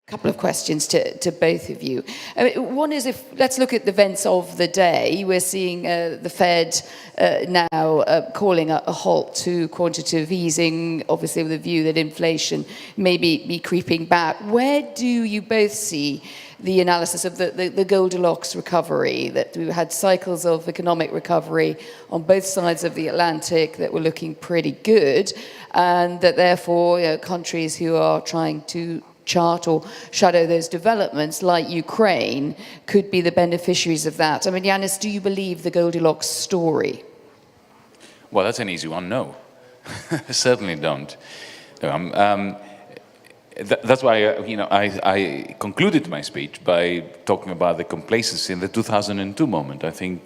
Couple of questions to both of you. One is, let's look at the events of the day. We're seeing the Fed now calling a halt to quantitative easing, obviously with a view that inflation may be creeping back. Where do you both see the analysis of the Goldilocks recovery, that we had cycles of economic recovery on both sides of the Atlantic that were looking pretty good, and that therefore countries who are trying to chart or shadow those developments, like Ukraine, could be the beneficiaries of that? I mean, Yanis, do you believe the Goldilocks story? Well, that's an easy one. No, certainly don't. That's why I concluded my speech by talking about the complacency in the 2002 moment. I think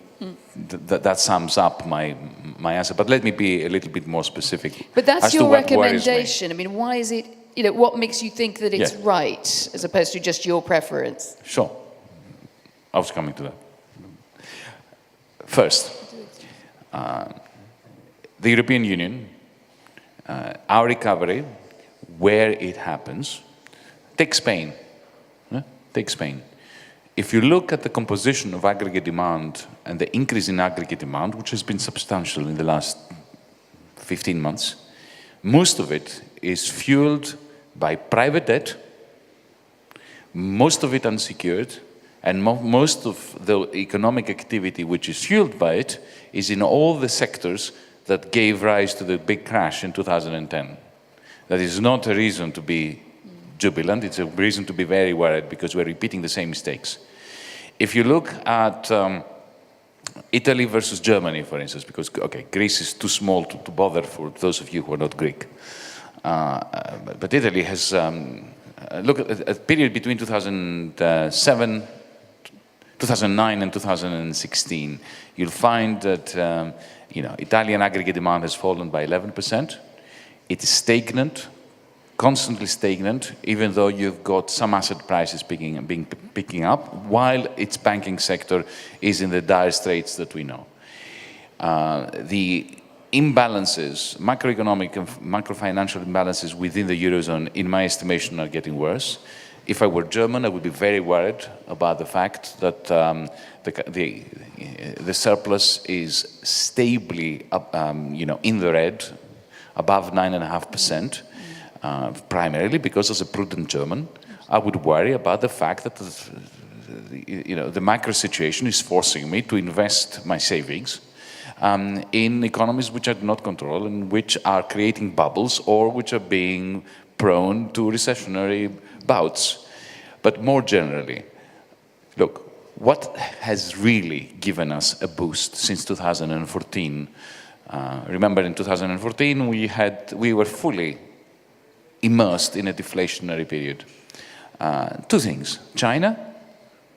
that sums up my answer. But let me be a little bit more specific. But that's your recommendation. I mean, why is it? What makes you think that it's right, as opposed to just your preference? Sure. I was coming to that. First, the European Union, our recovery, where it happens, take Spain. Take Spain. If you look at the composition of aggregate demand and the increase in aggregate demand, which has been substantial in the last 15 months, most of it is fueled by private debt, most of it unsecured, and most of the economic activity which is fueled by it is in all the sectors that gave rise to the big crash in 2010. That is not a reason to be jubilant, it's a reason to be very worried, because we're repeating the same mistakes. If you look at Italy versus Germany, for instance, because, okay, Greece is too small to bother for those of you who are not Greek. But Italy has, look at a period between 2009 and 2016. You'll find that, Italian aggregate demand has fallen by 11%. It is stagnant, constantly stagnant, even though you've got some asset prices picking up, while its banking sector is in the dire straits that we know. The imbalances, macroeconomic and macrofinancial imbalances within the Eurozone, in my estimation, are getting worse. If I were German, I would be very worried about the fact that the surplus is stably in the red, above 9.5%, primarily because as a prudent German, I would worry about the fact that the macro situation is forcing me to invest my savings in economies which I do not control and which are creating bubbles or which are being prone to recessionary bouts. But more generally, look, what has really given us a boost since 2014? Remember, in 2014, we were fully immersed in a deflationary period. Two things: China,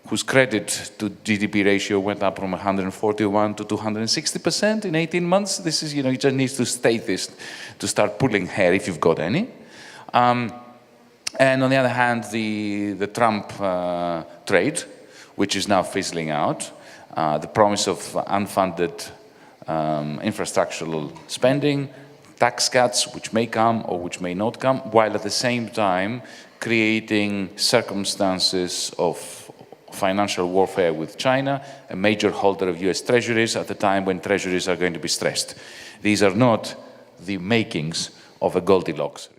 whose credit to GDP ratio went up from 141 to 260% in 18 months. This is, you just need to state this to start pulling hair if you've got any. And on the other hand, the Trump trade, which is now fizzling out, the promise of unfunded infrastructural spending, tax cuts which may come or which may not come, while at the same time creating circumstances of financial warfare with China, a major holder of US treasuries at the time when treasuries are going to be stressed. These are not the makings of a Goldilocks.